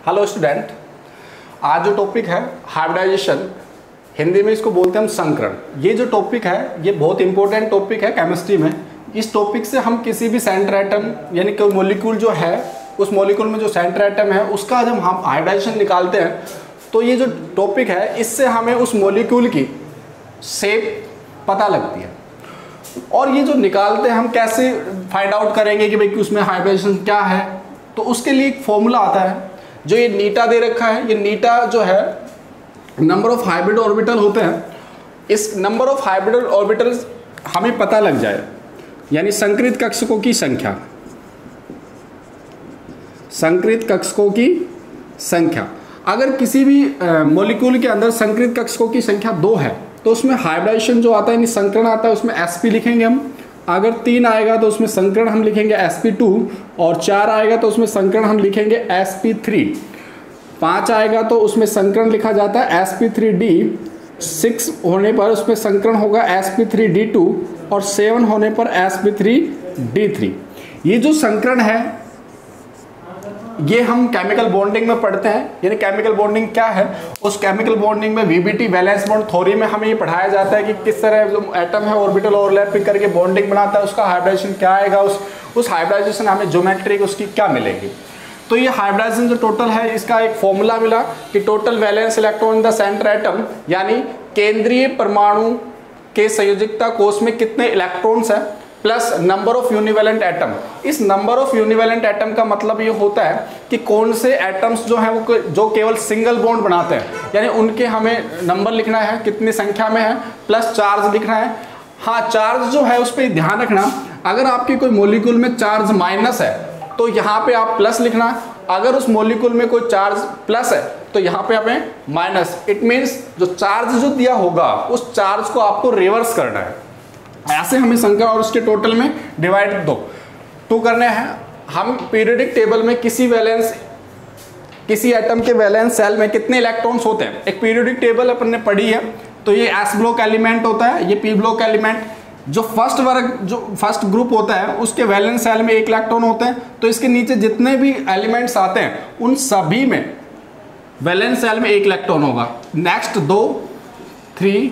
Hello student, आज जो topic है हाइब्रिडाइजेशन, हिंदी में इसको बोलते हैं हम संकरण। ये जो टॉपिक है ये बहुत इंपॉर्टेंट टॉपिक है केमिस्ट्री में। इस टॉपिक से हम किसी भी सेंटर एटम यानी कोई मॉलिक्यूल जो है उस मॉलिक्यूल में जो सेंटर एटम है उसका जब हम हाइब्रिडाइजेशन निकालते हैं तो ये जो टॉपिक है इससे हमें उस मॉलिक्यूल की शेप पता लगती है। और ये जो निकालते हैं हम कैसे फाइंड आउट करेंगे कि भाई उसमें हाइब्रिडाइजेशन क्या है, तो उसके लिए एक फॉर्मूला आता है जो ये नीटा दे रखा है। ये नीटा जो है नंबर ऑफ हाइब्रिड ऑर्बिटल होते हैं। इस नंबर ऑफ हाइब्रिड ऑर्बिटल्स हमें पता लग जाए यानी संकृत कक्षकों की संख्या, संकृत कक्षकों की संख्या। अगर किसी भी मॉलिक्यूल के अंदर संकृत कक्षकों की संख्या 2 है तो उसमें हाइब्रिडाइजेशन जो आता है यानी संकरण आता है उसमें sp लिखेंगे हम। अगर 3 आएगा तो उसमें संकरण हम लिखेंगे sp2 और 4 आएगा तो उसमें संकरण हम लिखेंगे sp3। 5 आएगा तो उसमें संकरण लिखा जाता है sp3d। 6 होने पर उसमें संकरण होगा sp3d2 और 7 होने पर sp3d3। ये जो संकरण है ये हम केमिकल बॉन्डिंग में पढ़ते हैं। यानी केमिकल बॉन्डिंग क्या है, उस केमिकल बॉन्डिंग में वीबीटी वैलेंस बॉन्ड थ्योरी में हमें ये पढ़ाया जाता है कि किस तरह जो एटम है ऑर्बिटल ओवरलैपिंग करके बॉन्डिंग बनाता है, उसका हाइब्रिडाइजेशन क्या आएगा, उस हाइब्रिडाइजेशन हमें ज्योमेट्री उसकी क्या मिलेगी। तो ये हाइब्रिडाइजेशन जो टोटल है इसका एक फॉर्मूला मिला कि total valence electron in the centre atom यानी केंद्रीय परमाणु के संयोजकता कोष में कितने इलेक्ट्रॉन्स है प्लस नंबर ऑफ यूनिवेलेंट एटम। इस नंबर ऑफ यूनिवेलेंट एटम का मतलब ये होता है कि कौन से एटम्स जो हैं वो जो केवल सिंगल बॉन्ड बनाते हैं यानी उनके हमें नंबर लिखना है कितनी संख्या में है प्लस चार्ज लिखना है। हाँ, चार्ज जो है उस पर ध्यान रखना, अगर आपके कोई मॉलिक्यूल में चार्ज माइनस है तो यहाँ पे आप प्लस लिखना, अगर उस मॉलिक्यूल में कोई चार्ज प्लस है तो यहाँ पे हमें माइनस। इट मीन्स जो चार्ज जो दिया होगा उस चार्ज को आपको रिवर्स करना है। ऐसे हमें संख्या और उसके टोटल में डिवाइड 2 करने हैं। हम पीरियोडिक टेबल में किसी एटम के वैलेंस सेल में कितने इलेक्ट्रॉन्स होते हैं, एक पीरियोडिक टेबल अपन ने पढ़ी है। तो ये एस ब्लॉक एलिमेंट होता है, ये पी ब्लॉक एलिमेंट। जो फर्स्ट ग्रुप होता है उसके वैलेंस सेल में 1 इलेक्ट्रॉन होते हैं। तो इसके नीचे जितने भी एलिमेंट्स आते हैं उन सभी में वैलेंस सेल में 1 इलेक्ट्रॉन होगा। नेक्स्ट 2 3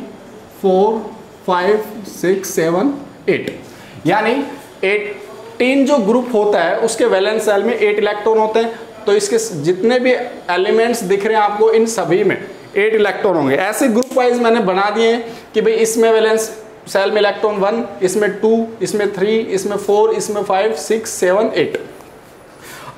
4 5 6 7 8 यानी 18 जो ग्रुप होता है उसके वैलेंस सेल में 8 इलेक्ट्रॉन होते हैं। तो इसके जितने भी एलिमेंट्स दिख रहे हैं आपको इन सभी में 8 इलेक्ट्रॉन होंगे। ऐसे ग्रुप वाइज मैंने बना दिए हैं कि भाई इसमें वैलेंस सेल में इलेक्ट्रॉन 1, इसमें 2, इसमें 3, इसमें 4, इसमें 5 6 7 8।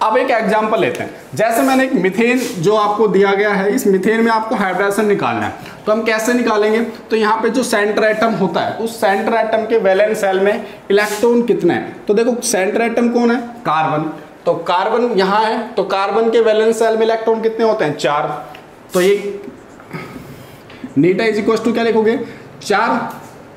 अब एक एग्जांपल लेते हैं। जैसे मैंने एक मीथेन जो आपको दिया गया है, इस मीथेन में आपको हाइब्रिडाइजेशन निकालना है तो हम कैसे निकालेंगे। तो यहाँ पे जो सेंटर एटम होता है उस सेंटर एटम के वैलेंस सेल में इलेक्ट्रॉन कितने हैं। तो देखो सेंटर एटम कौन है, कार्बन। तो कार्बन यहाँ है तो कार्बन के वैलेंस सेल में इलेक्ट्रॉन कितने होते हैं, 4। तो ये नीटा इज इक्वल टू क्या लिखोगे, 4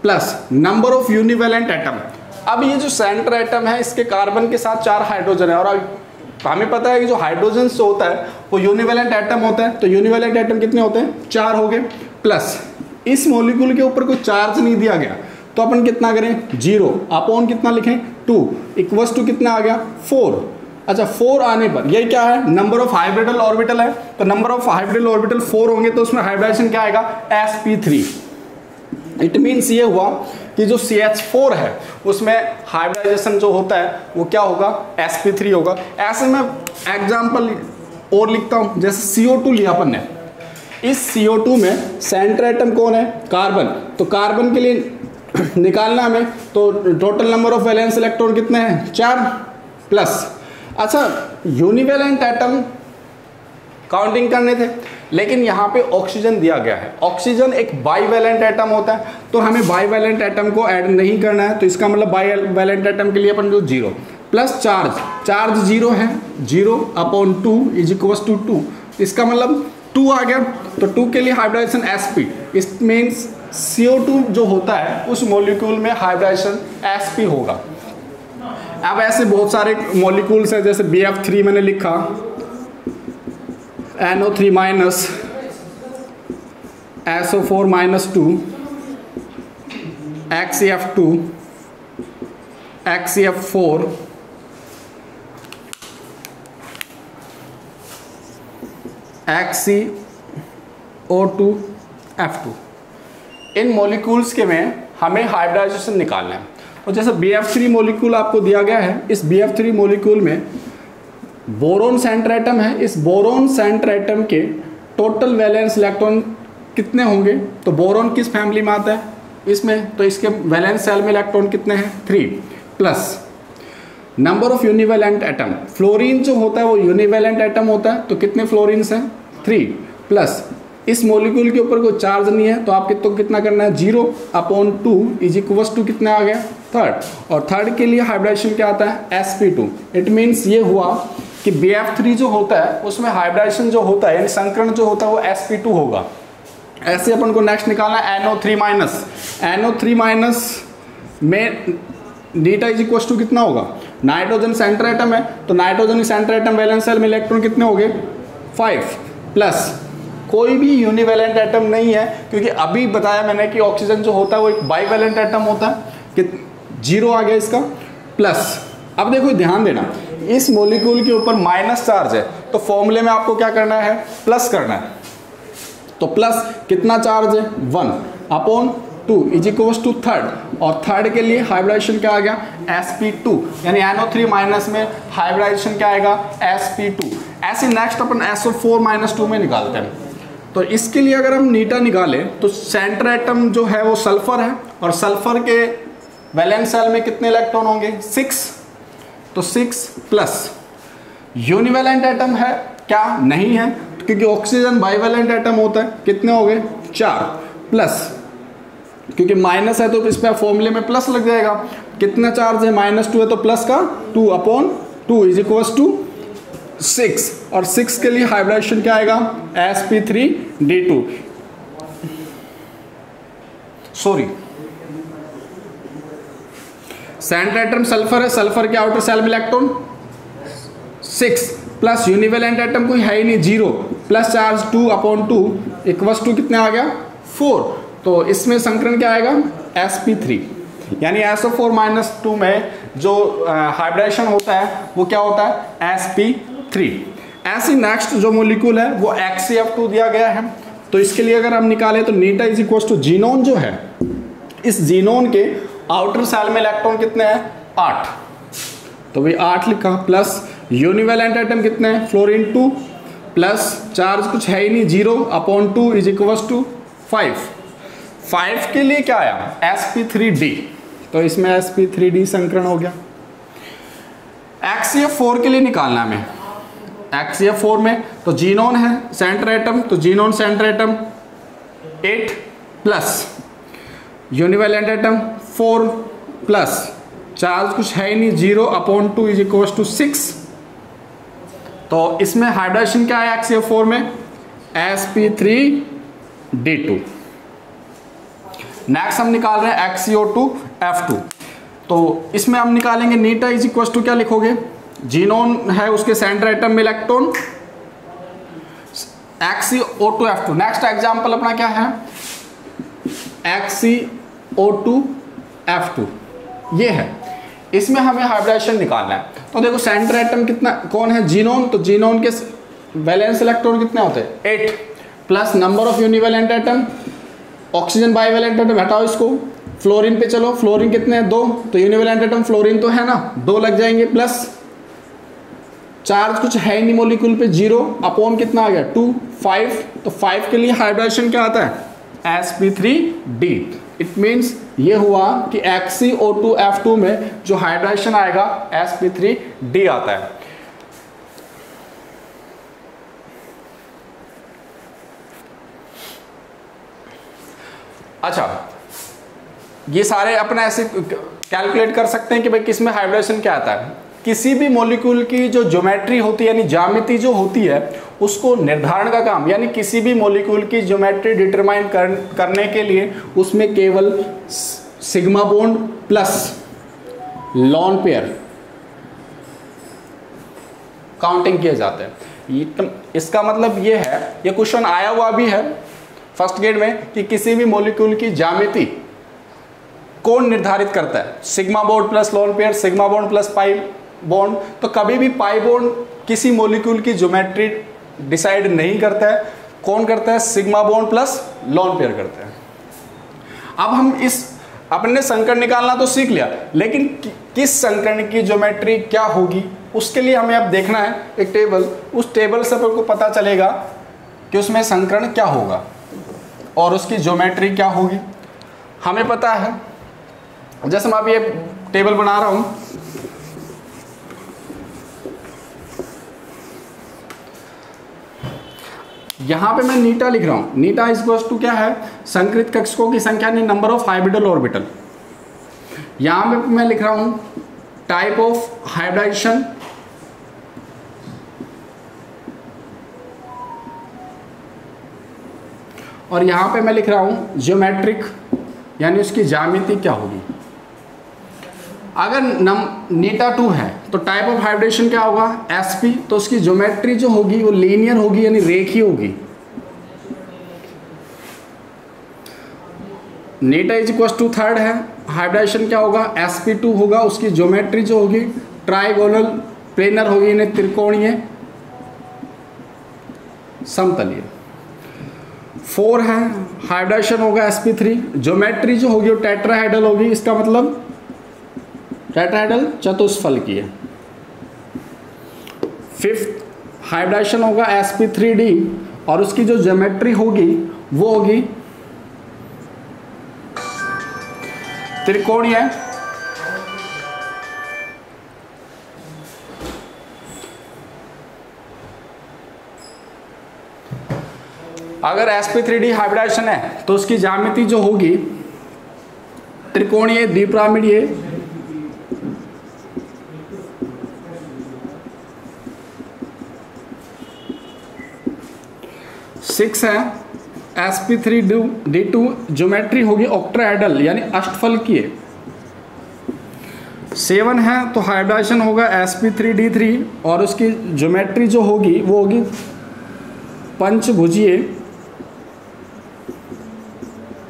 प्लस नंबर ऑफ यूनिवेलेंट एटम। अब ये जो सेंटर एटम है इसके कार्बन के साथ 4 हाइड्रोजन है और अब हमें पता है कि जो हाइड्रोजन से होता है वो यूनिवेलेंट एटम होता है। तो यूनिवेलेंट एटम कितने होते हैं, 4 हो गए। प्लस इस मॉलिक्यूल के ऊपर कोई चार्ज नहीं दिया गया तो अपन कितना करें, 0 अपॉन कितना लिखें, 2 इक्वल्स टू कितना आ गया, 4। अच्छा 4 आने पर ये क्या है, नंबर ऑफ हाइब्रिडल ऑर्बिटल है। तो नंबर ऑफ हाइब्रिडल ऑर्बिटल 4 होंगे तो उसमें हाइब्रिडाइजेशन क्या आएगा, sp3। इट मीन्स ये हुआ कि जो CH4 है उसमें हाइब्रिडाइजेशन जो होता है वो क्या होगा, sp3 होगा। ऐसे मैं एग्जांपल और लिखता हूं, जैसे CO2 लिया अपन ने। इस CO2 में सेंटर एटम कौन है, कार्बन। तो कार्बन के लिए निकालना हमें तो total number of valence electron कितने हैं, 4 प्लस। अच्छा यूनिवेलेंट एटम काउंटिंग करने थे लेकिन यहाँ पे ऑक्सीजन दिया गया है। ऑक्सीजन एक बाईवैलेंट एटम होता है तो हमें बाईवैलेंट एटम को ऐड नहीं करना है। तो इसका मतलब बाईवैलेंट एटम के लिए अपन जो 0 प्लस चार्ज 0 है, 0 अपॉन 2 इज इक्वल टू 2। इसका मतलब 2 आ गया। तो 2 के लिए hybridisation sp। It means CO2 जो होता है उस मॉलिक्यूल में हाइब्रिडाइजेशन sp होगा। अब ऐसे बहुत सारे मॉलिक्यूल्स हैं, जैसे BF3 मैंने लिखा, NO3 minus, SO4 minus 2, XCF2, XCF4, HCO2F2। इन मॉलिक्यूल्स के में हमें हाइब्रिडाइजेशन निकालना है। और जैसे BF3 मॉलिक्यूल आपको दिया गया है, इस BF3 मॉलिक्यूल में बोरोन सेंटर एटम है। इस बोरोन सेंटर एटम के टोटल वैलेंस इलेक्ट्रॉन कितने होंगे? तो बोरोन किस फैमिली में आता है? इसमें। तो इसके वैलेंस सेल में इलेक्ट्रॉन कितने हैं? 3 plus number of univalent atom. Fluorine जो होता है वो यूनिवैलेंट एटम होता है, तो कितने फ्लोरीन्स हैं? 3 प्लस इस मॉलिक्यूल के ऊपर कोई चार्ज नहीं है, तो आपके तो कितना करना है? 0/2 इज इक्वल्स टू कितना आ गया? थर्ड। और थर्ड के लिए हाइब्रिडाइजेशन क्या आता है? sp2। इट मीन्स ये हुआ कि BF3 जो होता है उसमें हाइब्रिडाइजेशन जो होता है यानी संकरण जो होता है वो sp2 होगा। ऐसे अपन को नेक्स्ट निकालना है NO3- में डीटा इज इक्वल टू कितना होगा? नाइट्रोजन सेंटर एटम है, तो nitrogen centre atom valence shell में इलेक्ट्रॉन कितने हो गए? 5 प्लस कोई भी यूनिवैलेंट एटम नहीं है, क्योंकि अभी बताया मैंने कि ऑक्सीजन जो होता है वो एक बाईवैलेंट एटम होता है। कि 0 आ गया इसका। प्लस अब देखो ध्यान देना, इस मॉलिक्यूल के ऊपर माइनस चार्ज है, तो फॉर्मूले में आपको क्या करना है? प्लस करना है। तो प्लस कितना चार्ज है? 1/2 इज इक्वल्स टू थर्ड। और थर्ड के लिए हाइब्रिडाइजेशन क्या आ गया? sp2। यानी NO3- में हाइब्रिडाइजेशन क्या आएगा? sp2। ऐसे नेक्स्ट अपन SO4- में निकालते हैं। तो इसके लिए अगर हम नीटा निकालें तो सेंटर एटम जो है वो सल्फर है, और सल्फर के वैलेंस सेल में कितने इलेक्ट्रॉन होंगे? 6। तो 6 प्लस यूनिवैलेंट एटम है क्या? नहीं है, क्योंकि ऑक्सीजन बाईवैलेंट एटम होता है। कितने हो गए? 4 प्लस क्योंकि माइनस है तो इस पर फॉर्मूले में प्लस लग जाएगा। कितना चार्ज है? -2 है, तो प्लस का 2/2 इज इक्वल्स टू 6। और 6 के लिए हाइब्रिडाइजेशन क्या आएगा? sp3d2। Sorry, centre atom sulphur है, सल्फर के आउटर सेल में इलेक्ट्रॉन 6 प्लस यूनिवैलेंट एटम कोई है ही नहीं, 0 प्लस चार्ज 2/2 इक्वल्स टू कितने आ गया? 4। तो इसमें संकरण क्या आएगा? sp3। यानी SO4- में जो हाइब्रिडेशन होता है वो क्या होता है? sp3। ऐसी नेक्स्ट जो मॉलिक्यूल है वो HCF2 दिया गया है। तो इसके लिए अगर हम निकालें तो नीटा इज इक्वल टू जीनोन जो है, इस जीनोन के आउटर सेल में इलेक्ट्रॉन कितने हैं? 8। तो भाई 8 लिखा, प्लस यूनिवैलेंट एटम कितने हैं? फ्लोरीन 2 प्लस चार्ज कुछ है ही नहीं, 0/2 इज इक्वल टू 5। 5 के लिए क्या आया? sp3d। तो इसमें sp3d संकरण हो गया। HCF4 के लिए निकालना है हमें। HCF4 में तो जीनोन है सेंटर एटम, तो xenon centre atom 8 plus univalent atom 4 plus charge कुछ है ही नहीं, 0/2 इज इक्वल टू 6। तो इसमें हाइब्रिडेशन क्या है HCF4 में? sp3d2। नेक्स्ट हम निकाल रहे हैं HCO2F2। तो इसमें हम निकालेंगे नीटा इज इक्वल टू क्या लिखोगे? जीनोन है उसके सेंटर एटम में इलेक्ट्रॉन HCO2F2। नेक्स्ट एग्जांपल अपना क्या है? HCO2F2 ये है। इसमें हमें हाइब्रिडेशन निकालना है। तो देखो सेंटर एटम कितना कौन है? जीनोन। तो जीनोन के वैलेंस इलेक्ट्रॉन कितने होते हैं? 8 plus number of univalent atom. Oxygen bivalent atom हटाओ इसको, फ्लोरीन पे चलो। फ्लोरीन कितने हैं? 2। तो यूनिवैलेंट एटम फ्लोरीन तो है ना, 2 लग जाएंगे। प्लस चार्ज कुछ है नहीं मॉलिक्यूल पे, 0 कितना आ गया? 2 5। तो 5 के लिए हाइब्रिडेशन क्या आता है? sp3d। इट मीन्स ये हुआ कि HCO2F2 में जो हाइब्रिडेशन आएगा sp3d आता है। अच्छा, ये सारे अपने ऐसे कैलकुलेट कर सकते हैं कि भाई किसमें हाइब्रिडेशन क्या आता है। किसी भी मॉलिक्यूल की जो ज्योमेट्री होती है यानी ज्यामिति जो होती है उसको निर्धारण का काम, यानी किसी भी मॉलिक्यूल की ज्योमेट्री डिटरमाइन करने के लिए उसमें केवल sigma bond plus lone pair counting किए जाते हैं। इसका मतलब ये है, ये क्वेश्चन आया हुआ भी है फर्स्ट ग्रेड में कि किसी भी मॉलिक्यूल की ज्यामिति कौन निर्धारित करता है? Sigma bond plus lone pair, sigma bond plus pi bond. तो कभी भी पाई बॉन्ड किसी मॉलिक्यूल की ज्योमेट्री डिसाइड नहीं करता है, कौन करता है? Sigma bond plus lone pair करते हैं। अब हम इस अपने संकरण निकालना तो सीख लिया, लेकिन किस संकरण की ज्योमेट्री क्या होगी उसके लिए हमें अब देखना है एक टेबल। उस टेबल से अपन को पता चलेगा कि उसमें संकरण क्या होगा और उसकी ज्योमेट्री क्या होगी। हमें पता है, जैसे मैं अभी ये टेबल बना रहा हूं, यहां पे मैं नीटा लिख रहा हूं। नीटा इज इक्वल टू क्या है? संकृत कक्षकों की संख्या यानी नंबर ऑफ हाइब्रिडल ऑर्बिटल। यहां पे मैं लिख रहा हूं टाइप ऑफ हाइब्रिडाइजेशन, और यहां पे मैं लिख रहा हूं ज्योमेट्रिक यानी उसकी ज्यामिति क्या होगी। अगर नीटा 2 है तो टाइप ऑफ हाइब्रिडेशन क्या होगा? sp। तो उसकी ज्योमेट्री जो होगी वो लीनियर होगी यानी रेखीय होगी। नीटा इज इक्वल टू 3 है, हाइब्रिडेशन क्या होगा? sp2 होगा। उसकी ज्योमेट्री जो होगी ट्राइगोनल प्लेनर होगी यानी त्रिकोणीय समतलीय। 4 है, हाइब्रिडेशन होगा sp3। ज्योमेट्री जो होगी वो टेट्राहेड्रल होगी, इसका मतलब टेट्राहेड्रल चतुष्फलकीय। 5 हाइब्रिडेशन होगा sp3d और उसकी जो ज्योमेट्री होगी वो होगी त्रिकोणीय। अगर sp3d हाइब्रिडेशन है तो उसकी ज्यामिति जो होगी त्रिकोणीय द्विपिरामिडीय। 6 है sp3d2, ज्योमेट्री होगी ऑक्टाहेड्रल यानी अष्टफलकीय। 7 है तो हाइब्रिडेशन होगा sp3d3 और उसकी ज्योमेट्री जो होगी वो होगी पंचभुजीय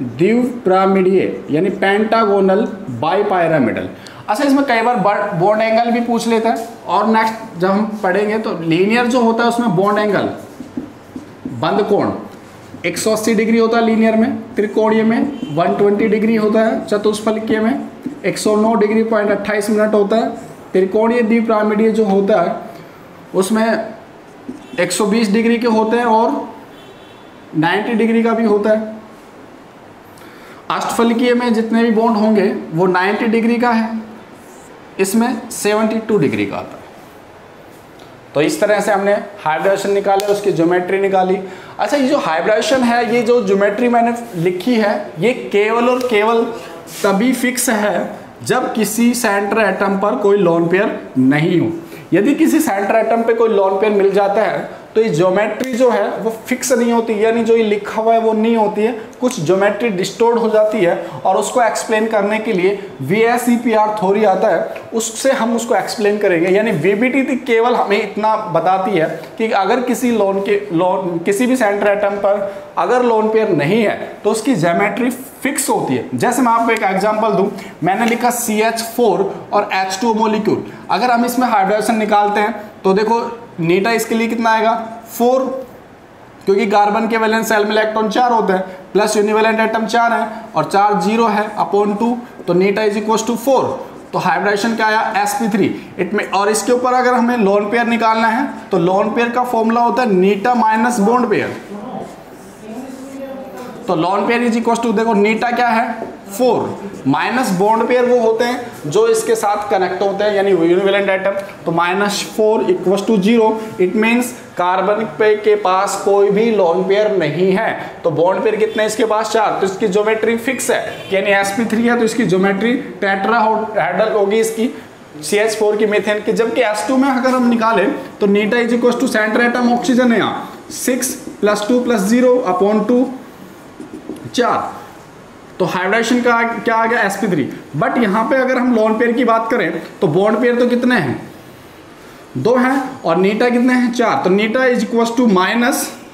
द्विपिरामिडीय यानी पेंटागोनल बाइपिरामिडल। अच्छा, इसमें कई बार बॉन्ड एंगल भी पूछ लेता है, और नेक्स्ट जब हम पढ़ेंगे तो लीनियर जो होता है उसमें बॉन्ड एंगल बंद कोण 180 डिग्री होता है लीनियर में, त्रिकोणीय में 120 डिग्री होता है, चतुष्फलकीय में 109 डिग्री 28 मिनट होता है, त्रिकोणीय द्विपिरामिडीय जो होता है उसमें 120 डिग्री के होते हैं और 90 डिग्री का भी होता है। अष्टफलकीय में जितने भी बॉन्ड होंगे वो 90 डिग्री का है, इसमें 72 डिग्री का आता है। तो इस तरह से हमने हाइब्रिडेशन निकाले, उसकी ज्योमेट्री निकाली। अच्छा, ये जो हाइब्रिडेशन है, ये जो ज्योमेट्री मैंने लिखी है, ये केवल और केवल तभी फिक्स है जब किसी सेंटर एटम पर कोई लोन पेयर नहीं हो। यदि किसी सेंटर एटम पे कोई लोन पेयर मिल जाता है तो ये ज्योमेट्री जो है वो फिक्स नहीं होती, यानी जो ये लिखा हुआ है वो नहीं होती है, कुछ ज्योमेट्री डिस्टोर्ट हो जाती है। और उसको एक्सप्लेन करने के लिए VSEPR थ्योरी आता है, उससे हम उसको एक्सप्लेन करेंगे। यानी VBT केवल हमें इतना बताती है कि अगर किसी भी सेंटर एटम पर अगर लोन पेयर नहीं है तो उसकी ज्योमेट्री फिक्स होती है। जैसे मैं आपको एक एग्जांपल दूं, मैंने लिखा CH4 और H2 मोलिक्यूल। अगर हम इसमें हाइब्रिडेशन निकालते हैं तो देखो नीटा इसके लिए कितना आएगा 4, क्योंकि कार्बन के वैलेंस शेल में इलेक्ट्रॉन 4 होते हैं, प्लस यूनिवैलेंट एटम 4 है और चार्ज 0 है अपॉन 2, तो नीटा इज इक्वल टू 4। तो हाइब्रिडेशन क्या आया sp3 इट। और इसके ऊपर अगर हमें लोन पेयर निकालना है तो लोन पेयर का फॉर्मूला होता है नीटा माइनस बॉन्ड पेयर। तो lone pair is equal to, देखो नीटा क्या है 4 माइनस बॉन्ड पेयर वो होते हैं जो इसके साथ कनेक्ट होते हैं यानी यूनिवैलेंट एटम। तो -4 equal to 0, it means carbon पे के पास कोई भी लोन पेयर नहीं है। तो बॉन्ड पेयर कितने हैं इसके पास 4, तो इसकी ज्योमेट्री फिक्स है, यानी sp3 है तो इसकी ज्योमेट्री टेट्राहेड्रल होगी इसकी CH4 की मीथेन की। जबकि S2 में अगर हम निकालें तो नीटा is equal to centre atom oxygen है यहाँ 6 + 2 + 0 अपॉन 2 4, तो हाइब्रिडेशन का क्या आ गया sp3। बट यहां पे अगर हम लोन पेयर की बात करें तो बॉन्ड पेयर तो कितने हैं 2 हैं और नीटा कितने हैं 4, तो नीटा is equal to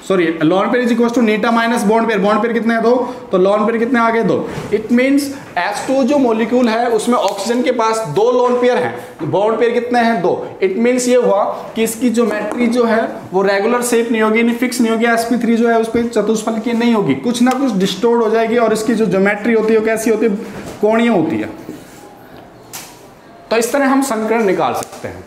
sorry lone pair is equal to नीटा माइनस बॉन्ड पेयर कितने हैं 2, तो लॉन पेयर कितने आगे 2। इट मींस H2 जो मॉलिक्यूल है उसमें ऑक्सीजन के पास 2 लॉन पेयर हैं, बॉन्ड पेयर कितने हैं 2। इट मींस ये हुआ कि इसकी ज्योमेट्री जो है वो रेगुलर शेप नहीं होगी, नहीं फिक्स नहीं होगी, sp3 जो है उस पर चतुष्फलकीय नहीं होगी, कुछ ना कुछ डिस्टोर्ट हो जाएगी और इसकी जो ज्योमेट्री होती है वो कैसी होती है, कोणीय होती है। तो इस तरह हम संकरण निकाल सकते हैं।